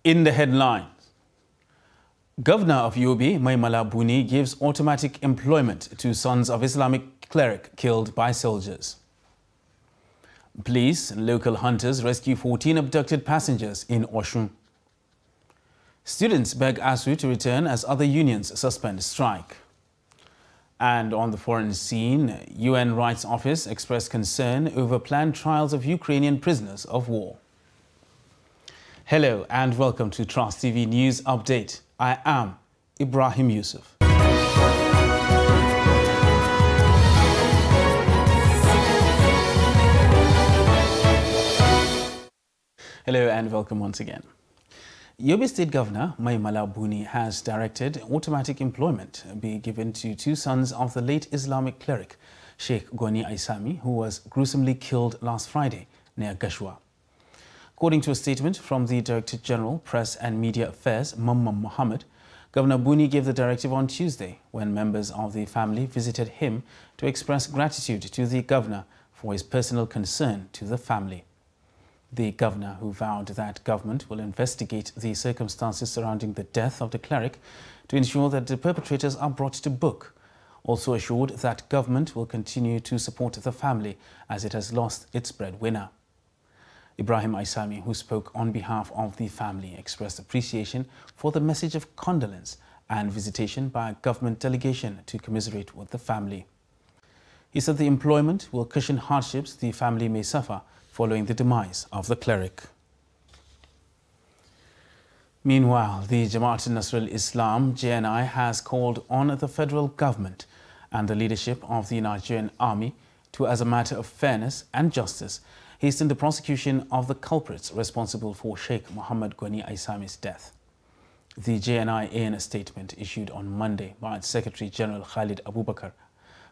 In the headlines, Governor of Yobe, Mai Mala Buni, gives automatic employment to sons of Islamic cleric killed by soldiers. Police and local hunters rescue 14 abducted passengers in Osun. Students beg ASU to return as other unions suspend strike. And on the foreign scene, UN Rights Office expressed concern over planned trials of Ukrainian prisoners of war. Hello and welcome to Trust TV News Update. I am Ibrahim Yusuf. Hello and welcome once again. Yobe State Governor Mai Mala Buni has directed automatic employment be given to two sons of the late Islamic cleric Sheikh Gwani Aisami, who was gruesomely killed last Friday near Gashua. According to a statement from the Director General, Press and Media Affairs, Mamman Mohammed, Governor Buni gave the directive on Tuesday when members of the family visited him to express gratitude to the governor for his personal concern to the family. The governor, who vowed that government will investigate the circumstances surrounding the death of the cleric to ensure that the perpetrators are brought to book, also assured that government will continue to support the family as it has lost its breadwinner. Ibrahim Aisami, who spoke on behalf of the family, expressed appreciation for the message of condolence and visitation by a government delegation to commiserate with the family. He said the employment will cushion hardships the family may suffer following the demise of the cleric. Meanwhile, the Jamaat Nasrul Islam (JNI) has called on the federal government and the leadership of the Nigerian army to, as a matter of fairness and justice, hasten the prosecution of the culprits responsible for Sheikh Muhammad Gwani Aisami's death. The JNI, in a statement issued on Monday by its Secretary General Khalid Abubakar,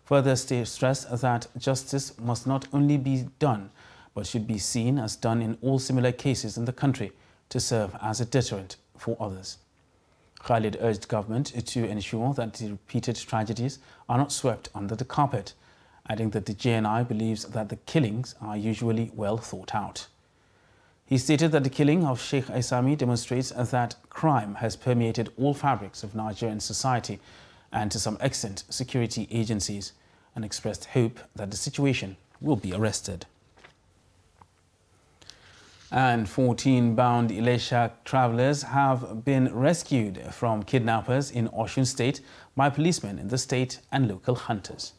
further stressed that justice must not only be done but should be seen as done in all similar cases in the country to serve as a deterrent for others. Khalid urged government to ensure that the repeated tragedies are not swept under the carpet, adding that the JNI believes that the killings are usually well thought out. He stated that the killing of Sheikh Aisami demonstrates that crime has permeated all fabrics of Nigerian society and to some extent security agencies, and expressed hope that the situation will be arrested. And 14 bound Ilesha travellers have been rescued from kidnappers in Osun State by policemen in the state and local hunters.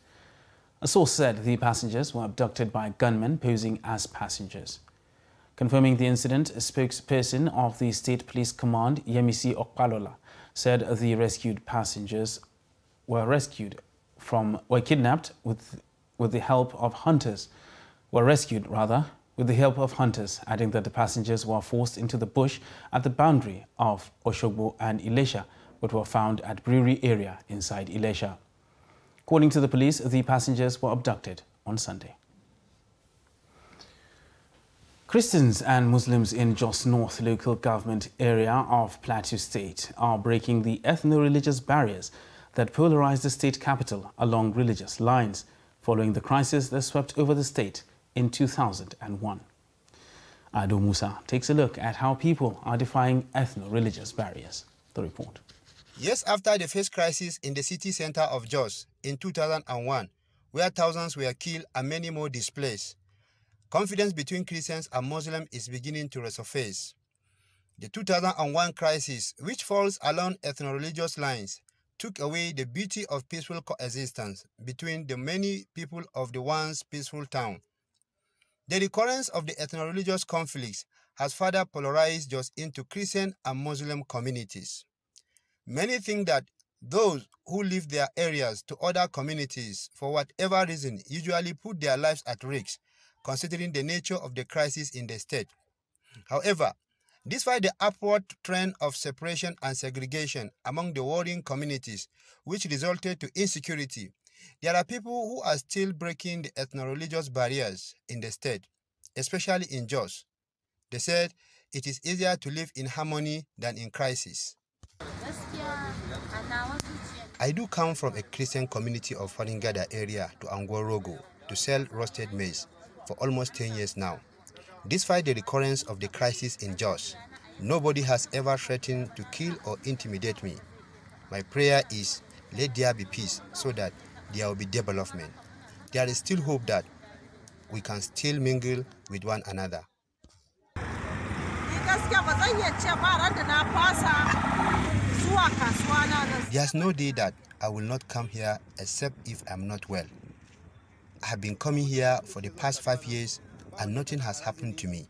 A source said the passengers were abducted by gunmen posing as passengers. Confirming the incident, a spokesperson of the State Police Command, Yemisi Okpalola, said the rescued passengers were kidnapped with the help of hunters, adding that the passengers were forced into the bush at the boundary of Oshogbo and Ilesha, but were found at Brewery area inside Ilesha. According to the police, the passengers were abducted on Sunday. Christians and Muslims in Jos North local government area of Plateau State are breaking the ethno-religious barriers that polarize the state capital along religious lines, following the crisis that swept over the state in 2001. Ado Musa takes a look at how people are defying ethno-religious barriers. The report. Years after the first crisis in the city center of Jos in 2001, where thousands were killed and many more displaced, confidence between Christians and Muslims is beginning to resurface. The 2001 crisis, which falls along ethno-religious lines, took away the beauty of peaceful coexistence between the many people of the once peaceful town. The recurrence of the ethno-religious conflicts has further polarized Jos into Christian and Muslim communities. Many think that those who leave their areas to other communities for whatever reason usually put their lives at risk, considering the nature of the crisis in the state. However, despite the upward trend of separation and segregation among the warring communities, which resulted to insecurity, there are people who are still breaking the ethno-religious barriers in the state, especially in Jos. They said it is easier to live in harmony than in crisis. I do come from a Christian community of Faringada area to Angwa-Rogo to sell roasted maize for almost 10 years now. Despite the recurrence of the crisis in Jos, Nobody has ever threatened to kill or intimidate me. My prayer is, let there be peace so that there will be development. There is still hope that we can still mingle with one another. There's no day that I will not come here except if I'm not well. I have been coming here for the past 5 years and nothing has happened to me.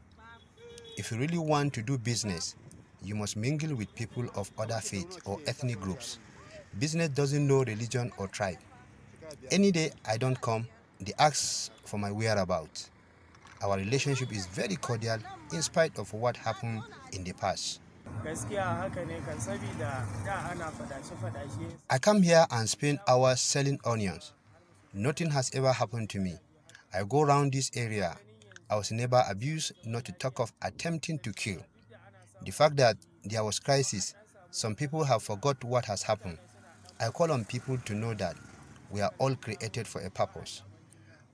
If you really want to do business, you must mingle with people of other faiths or ethnic groups. Business doesn't know religion or tribe. Any day I don't come, they ask for my whereabouts. Our relationship is very cordial in spite of what happened in the past. I come here and spend hours selling onions. Nothing has ever happened to me. I go around this area. I was never abused, not to talk of attempting to kill. The fact that there was crisis, some people have forgot what has happened. I call on people to know that we are all created for a purpose.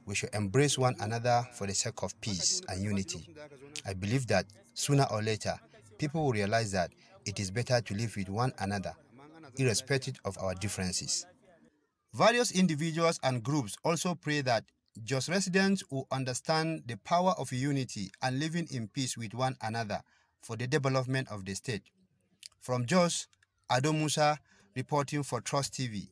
We should embrace one another for the sake of peace and unity. I believe that sooner or later, people will realize that it is better to live with one another, irrespective of our differences. Various individuals and groups also pray that Jos residents will understand the power of unity and living in peace with one another for the development of the state. From Jos, Ado Musa reporting for Trust TV.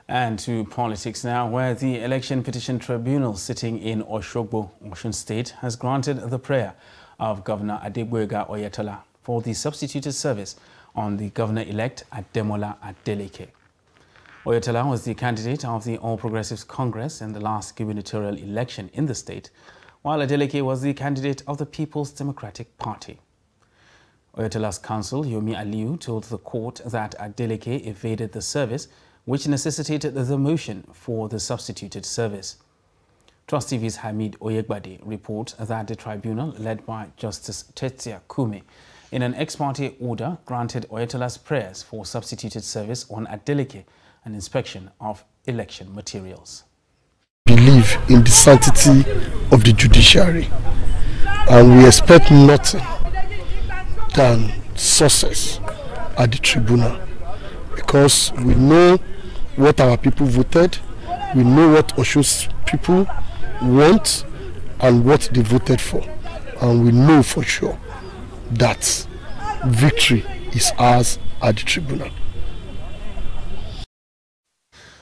And to politics now, where the Election Petition Tribunal sitting in Oshogbo, Osun State, has granted the prayer of Governor Adegboyega Oyetola for the substituted service on the governor-elect Ademola Adeleke. Oyetola was the candidate of the All Progressives Congress in the last gubernatorial election in the state, while Adeleke was the candidate of the People's Democratic Party. Oyetola's counsel, Yomi Aliu, told the court that Adeleke evaded the service, which necessitated the motion for the substituted service. Trust TV's Hamid Oyegbade report that the tribunal, led by Justice Tetsia Kume, in an ex parte order, granted Oyetola's prayers for substituted service on Adeleke and inspection of election materials. Believe in the sanctity of the judiciary, and we expect nothing than success at the tribunal, because we know what our people voted, we know what Osun's people want and what they voted for, and we know for sure that victory is ours at the tribunal.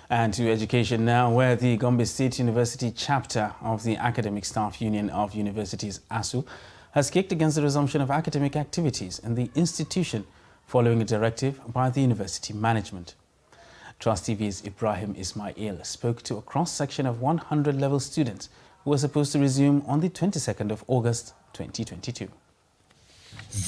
And to education now, where the Gombe State University chapter of the Academic Staff Union of Universities, ASU, has kicked against the resumption of academic activities in the institution following a directive by the university management. Trust TV's Ibrahim Ismail spoke to a cross-section of 100 level students who were supposed to resume on the 22nd of August 2022.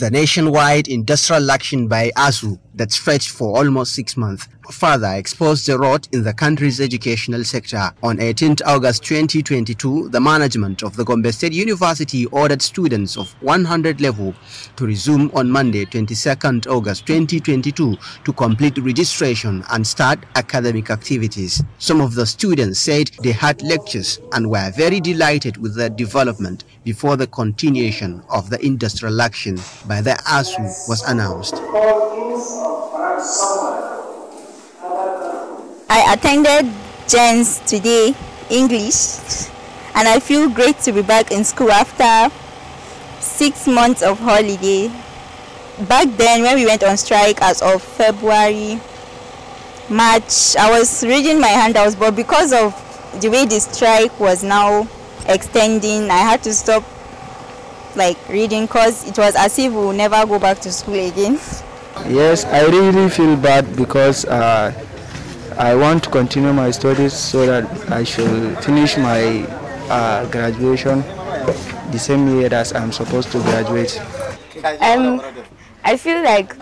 The nationwide industrial action by ASU that stretched for almost 6 months further exposed the rot in the country's educational sector. On 18th August 2022, the management of the Gombe State University ordered students of 100 level to resume on Monday, 22nd August 2022 to complete registration and start academic activities. Some of the students said they had lectures and were very delighted with the development before the continuation of the industrial action by the ASU was announced. I attended Gens today, English, and I feel great to be back in school after 6 months of holiday. Back then, when we went on strike as of February, March, I was reading my handouts, but because of the way the strike was now extending, I had to stop reading because it was as if we will never go back to school again. Yes, I really feel bad because I want to continue my studies so that I should finish my graduation the same year that I'm supposed to graduate. I feel like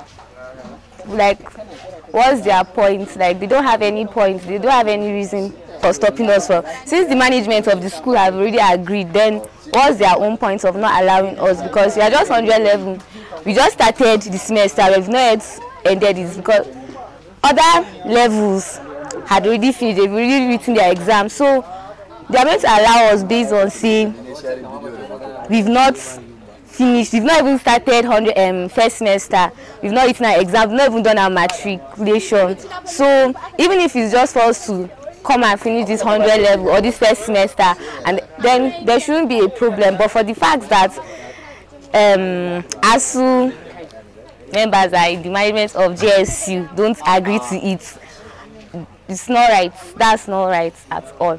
what's their point? They don't have any point. They don't have any reason for stopping us. Since the management of the school have already agreed, then what's their own point of not allowing us? Because we are just 100 level. We just started the semester. We've not yet ended it because other levels had already finished. They've already written their exams. So they are going to allow us based on saying we've not finished. We've not even started first semester. We've not written our exam. We've not even done our matriculation. So even if it's just for us to come and finish this 100 level or this first semester, and then there shouldn't be a problem. But for the fact that ASUU members are in the management of JSU don't agree to it, it's not right. That's not right at all.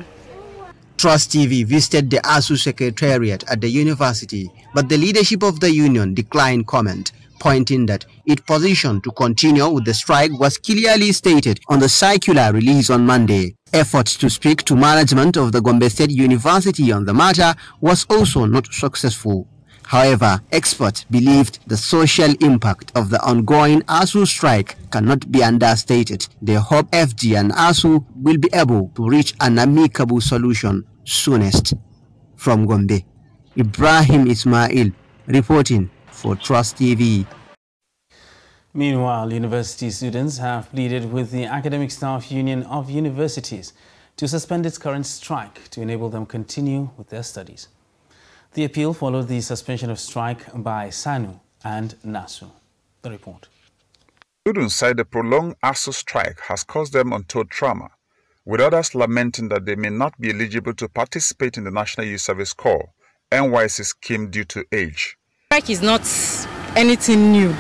Trust TV visited the ASUU secretariat at the university, but the leadership of the union declined comment, pointing that its position to continue with the strike was clearly stated on the circular released on Monday. Efforts to speak to management of the Gombe State University on the matter was also not successful. However, experts believed the social impact of the ongoing ASUU strike cannot be understated. They hope FG and ASUU will be able to reach an amicable solution soonest. From Gombe, Ibrahim Ismail reporting for Trust TV. Meanwhile, university students have pleaded with the Academic Staff Union of Universities to suspend its current strike to enable them continue with their studies. The appeal followed the suspension of strike by SANU and NASU. The report. Students say the prolonged ASUU strike has caused them untold trauma, with others lamenting that they may not be eligible to participate in the National Youth Service Corps NYSC scheme due to age. Strike is not anything new.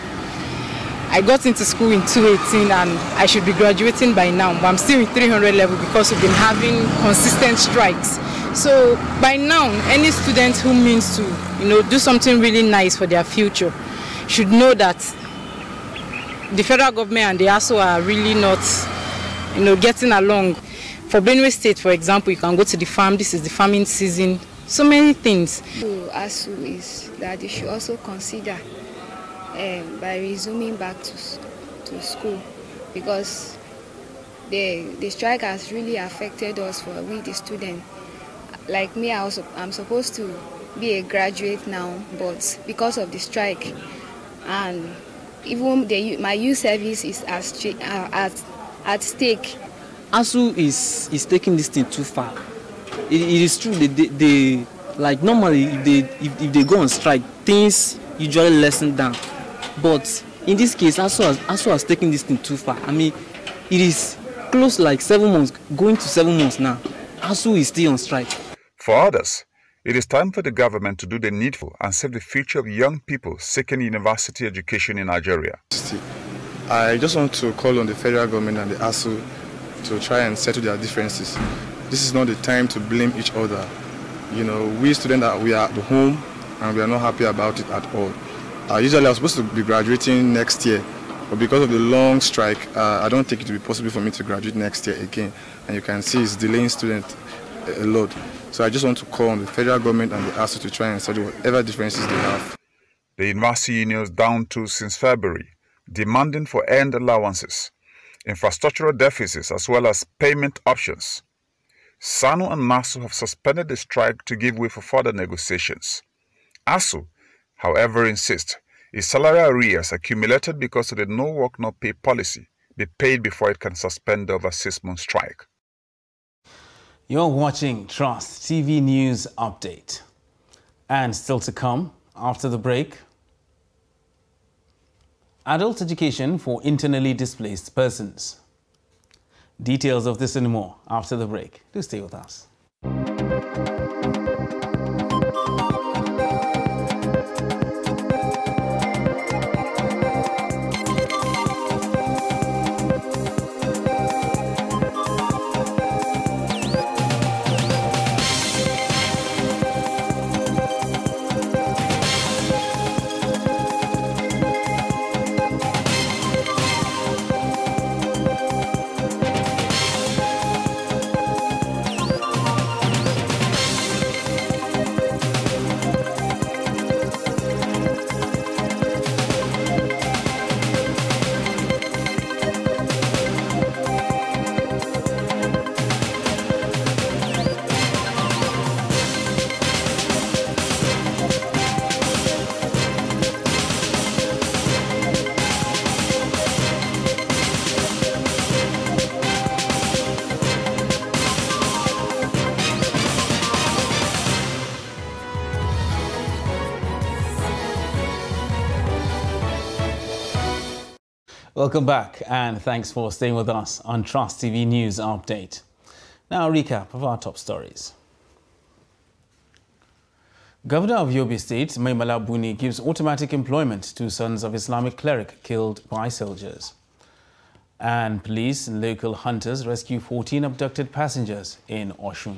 I got into school in 2018 and I should be graduating by now, but I'm still in 300 level because we've been having consistent strikes. So by now, any student who means to, do something really nice for their future should know that the federal government and the ASUU are really not, getting along. For Benue State, for example, you can go to the farm. This is the farming season. So many things. ASUU is that they should also consider by resuming back to school, because the strike has really affected us for we the students. Like me, I'm supposed to be a graduate now, but because of the strike, and even my youth service is at stake. ASUU is taking this thing too far. It is true they like normally if they go on strike, things usually lessen down. But in this case, ASUU has taken this thing too far. I mean, it is close like 7 months, going to 7 months now. ASUU is still on strike. For others, it is time for the government to do the needful and save the future of young people seeking university education in Nigeria. I just want to call on the federal government and the ASUU to try and settle their differences. This is not the time to blame each other. We students, we are at home and we are not happy about it at all. Usually I was supposed to be graduating next year, but because of the long strike, I don't think it will be possible for me to graduate next year again. And you can see it's delaying students a lot. So I just want to call on the federal government and the ASUU to try and settle whatever differences they have. The university unions down tools since February, demanding for earned allowances, infrastructural deficits as well as payment options. SANU and NASU have suspended the strike to give way for further negotiations. ASUU, however, insists its salary arrears accumulated because of the no work no pay policy be paid before it can suspend the over 6-month strike. You're watching Trust TV News Update. And still to come after the break, adult education for internally displaced persons. Details of this and more after the break. Do stay with us. Welcome back and thanks for staying with us on Trust TV News Update. Now a recap of our top stories. Governor of Yobe State, Mai Mala Buni, gives automatic employment to sons of Islamic cleric killed by soldiers. And police and local hunters rescue 14 abducted passengers in Oshun.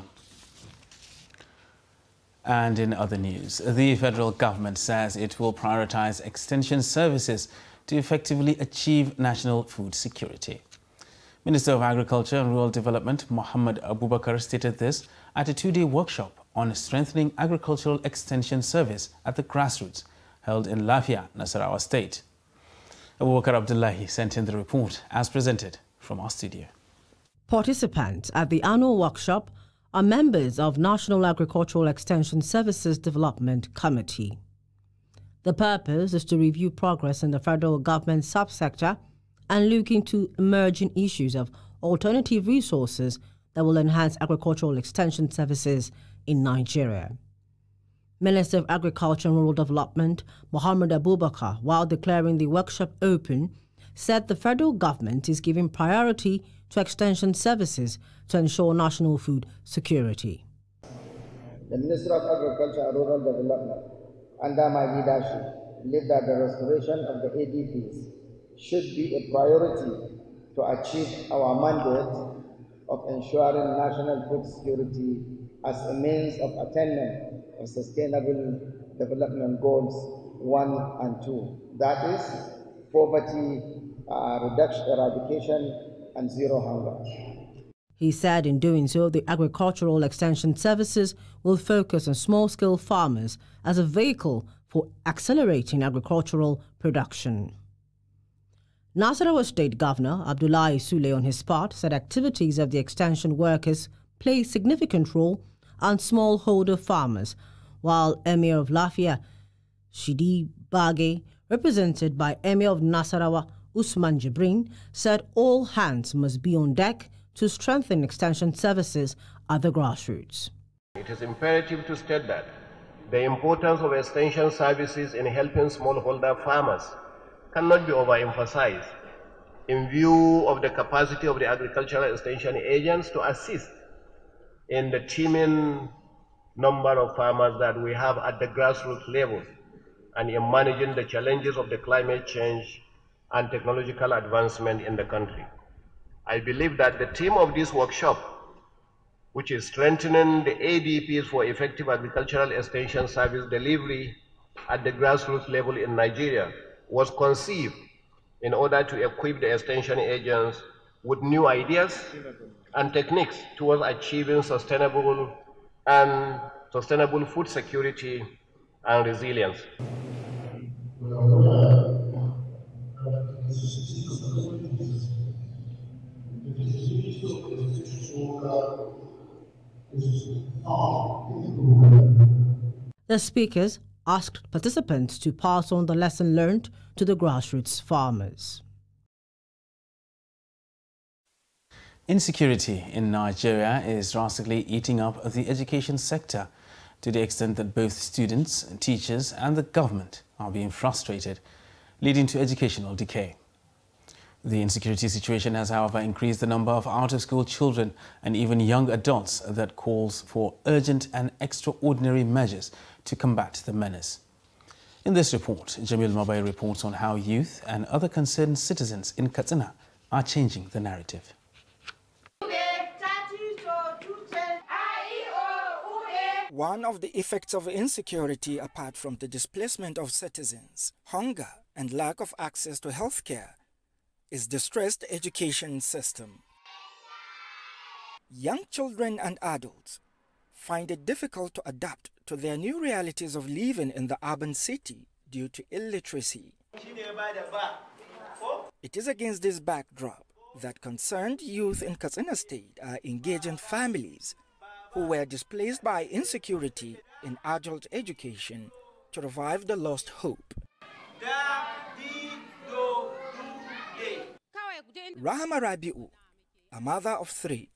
And in other news, the federal government says it will prioritize extension services to effectively achieve national food security. Minister of Agriculture and Rural Development Muhammad Abubakar stated this at a two-day workshop on strengthening agricultural extension service at the grassroots held in Lafia, Nasarawa State. Abubakar Abdullahi sent in the report as presented from our studio. Participants at the annual workshop are members of National Agricultural Extension Services Development Committee. The purpose is to review progress in the federal government subsector and look into emerging issues of alternative resources that will enhance agricultural extension services in Nigeria. Minister of Agriculture and Rural Development Muhammad Abubakar, while declaring the workshop open, said the federal government is giving priority to extension services to ensure national food security. The Minister of Agriculture and Rural Development, under my leadership, believe that the restoration of the ADPs should be a priority to achieve our mandate of ensuring national food security as a means of attainment of sustainable development goals 1 and 2. That is poverty reduction, eradication, and zero hunger. He said in doing so, the agricultural extension services will focus on small-scale farmers as a vehicle for accelerating agricultural production. Nasarawa State Governor Abdullahi Sule, on his part, said activities of the extension workers play a significant role on smallholder farmers, while Emir of Lafia, Shidi Bage, represented by Emir of Nasarawa Usman Jibrin, said all hands must be on deck to strengthen extension services at the grassroots. It is imperative to state that the importance of extension services in helping smallholder farmers cannot be overemphasized in view of the capacity of the agricultural extension agents to assist in the teeming number of farmers that we have at the grassroots level and in managing the challenges of the climate change and technological advancement in the country. I believe that the theme of this workshop, which is strengthening the ADPs for effective agricultural extension service delivery at the grassroots level in Nigeria, was conceived in order to equip the extension agents with new ideas and techniques towards achieving sustainable food security and resilience. The speakers asked participants to pass on the lesson learned to the grassroots farmers. Insecurity in Nigeria is drastically eating up the education sector to the extent that both students, teachers and the government are being frustrated, leading to educational decay. The insecurity situation has, however, increased the number of out-of-school children and even young adults that calls for urgent and extraordinary measures to combat the menace. In this report, Jamil Mabai reports on how youth and other concerned citizens in Katsina are changing the narrative. One of the effects of insecurity, apart from the displacement of citizens, hunger and lack of access to healthcare, is the stressed education system. Young children and adults find it difficult to adapt to their new realities of living in the urban city due to illiteracy. It is against this backdrop that concerned youth in Katsina State are engaging families who were displaced by insecurity in adult education to revive the lost hope. Rahama Rabi'u, a mother of 3,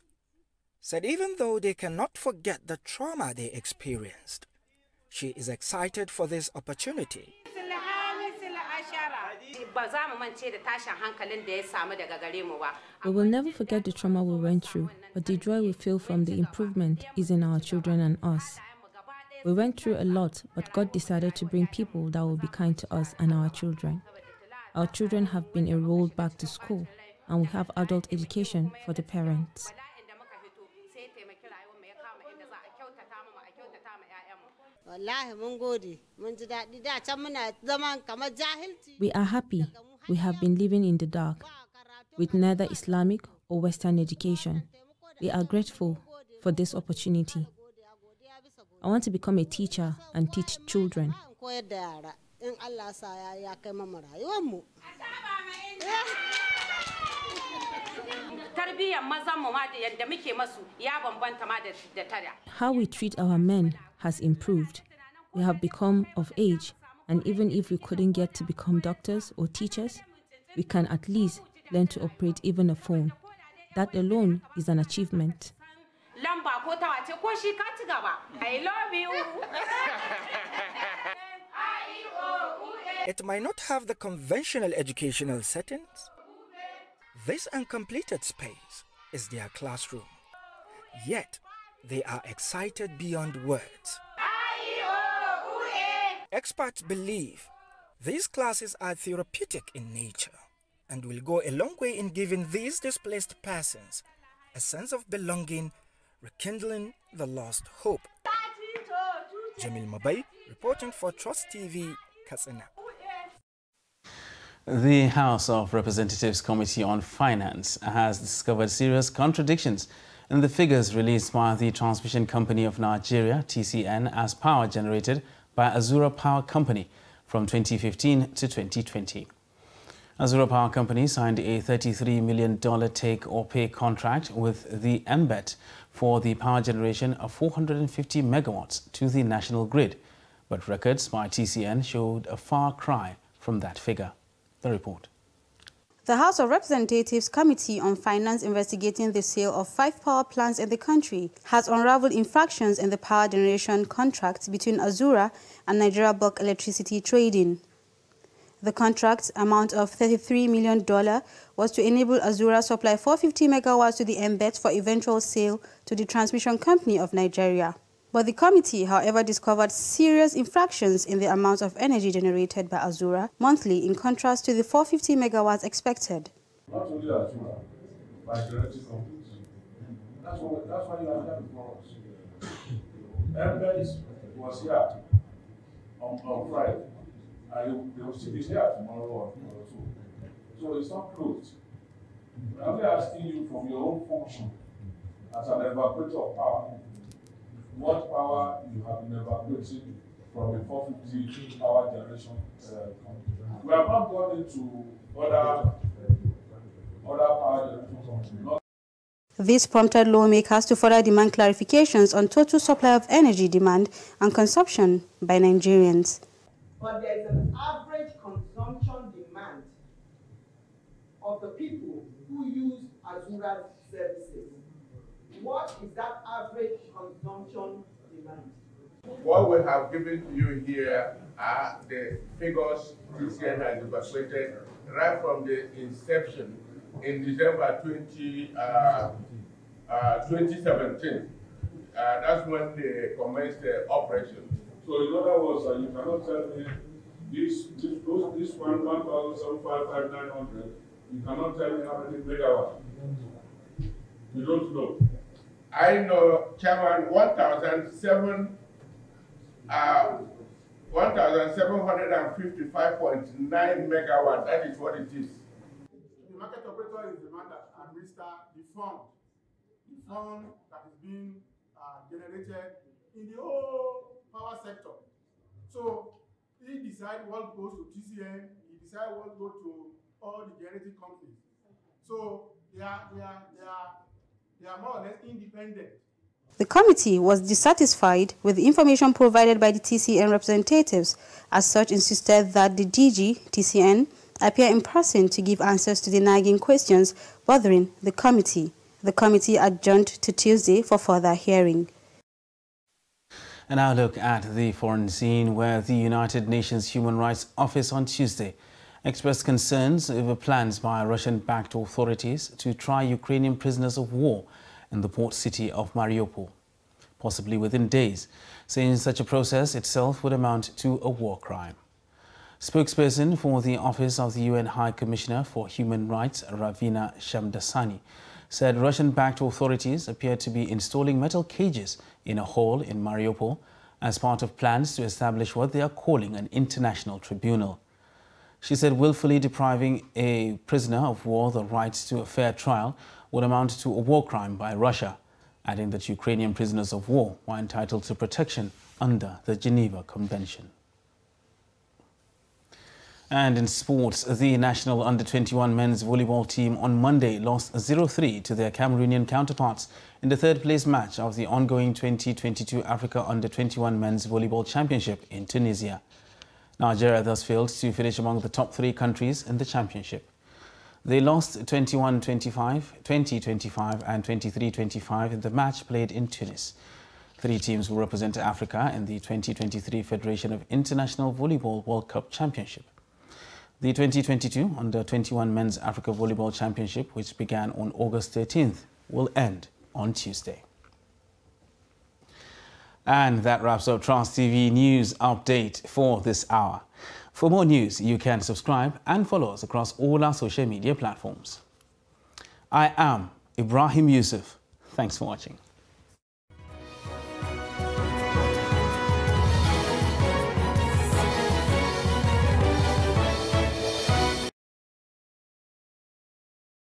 said even though they cannot forget the trauma they experienced, she is excited for this opportunity. We will never forget the trauma we went through, but the joy we feel from the improvement is in our children and us. We went through a lot, but God decided to bring people that will be kind to us and our children. Our children have been enrolled back to school, and we have adult education for the parents. We are happy. We have been living in the dark, with neither Islamic or Western education. We are grateful for this opportunity. I want to become a teacher and teach children. How we treat our men has improved. We have become of age, and even if we couldn't get to become doctors or teachers, we can at least learn to operate even a phone. That alone is an achievement. I love you. It might not have the conventional educational settings. This uncompleted space is their classroom. Yet, they are excited beyond words. Experts believe these classes are therapeutic in nature and will go a long way in giving these displaced persons a sense of belonging, rekindling the lost hope. Jamil Mabai, reporting for Trust TV, Katsina. The House of Representatives Committee on Finance has discovered serious contradictions in the figures released by the Transmission Company of Nigeria, TCN, as power generated by Azura Power Company from 2015 to 2020. Azura Power Company signed a $33 million take-or-pay contract with the MBET for the power generation of 450 megawatts to the national grid, but records by TCN showed a far cry from that figure. The report. The House of Representatives Committee on Finance investigating the sale of 5 power plants in the country has unraveled infractions in the power generation contracts between Azura and Nigeria Bulk Electricity Trading. The contract amount of $33 million was to enable Azura supply 450 megawatts to the MBET for eventual sale to the Transmission Company of Nigeria. But the committee, however, discovered serious infractions in the amount of energy generated by Azura monthly in contrast to the 450 megawatts expected. Not only Azura, but generating companies. That's why you are here before us. MBET was here on Friday, and they will still be here tomorrow or so. So it's not closed. I'm only asking you from your own function as an evacuator of power, what power you have been evacuating from a 450 power generation company. We have not gone into other power generation companies. This prompted lawmakers to further demand clarifications on total supply of energy demand and consumption by Nigerians. But there is an average consumption demand of the people who use Azura's services. What is that average consumption demand? What we have given you here are the figures TCN has evaluated right from the inception in December 2017. That's when they commenced the operation. So in other words, you cannot tell me this one 1,755,900. You cannot tell me how many megawatts. You don't know. I know, Chairman, 1,755.9 megawatts. That is what it is. The market operator is the man that administers the fund that is being generated in the whole power sector. So he decides what goes to TCN, he decides what goes to all the generating companies. So they are more or less independent. The committee was dissatisfied with the information provided by the TCN representatives, as such insisted that the DG, TCN, appear in person to give answers to the nagging questions bothering the committee. The committee adjourned to Tuesday for further hearing. And now look at the foreign scene, where the United Nations Human Rights Office on Tuesday expressed concerns over plans by Russian-backed authorities to try Ukrainian prisoners of war in the port city of Mariupol, possibly within days, saying such a process itself would amount to a war crime. Spokesperson for the Office of the UN High Commissioner for Human Rights, Ravina Shamdasani, said Russian-backed authorities appear to be installing metal cages in a hall in Mariupol as part of plans to establish what they are calling an international tribunal. She said willfully depriving a prisoner of war the right to a fair trial would amount to a war crime by Russia, adding that Ukrainian prisoners of war were entitled to protection under the Geneva Convention. And in sports, the national under-21 men's volleyball team on Monday lost 0-3 to their Cameroonian counterparts in the third-place match of the ongoing 2022 Africa Under-21 Men's Volleyball Championship in Tunisia. Nigeria thus failed to finish among the top 3 countries in the championship. They lost 21-25, 20-25 and 23-25 in the match played in Tunis. 3 teams will represent Africa in the 2023 Federation of International Volleyball World Cup Championship. The 2022 Under-21 Men's Africa Volleyball Championship, which began on August 13th, will end on Tuesday. And that wraps up Trust TV News Update for this hour. For more news, you can subscribe and follow us across all our social media platforms. I am Ibrahim Yusuf. Thanks for watching.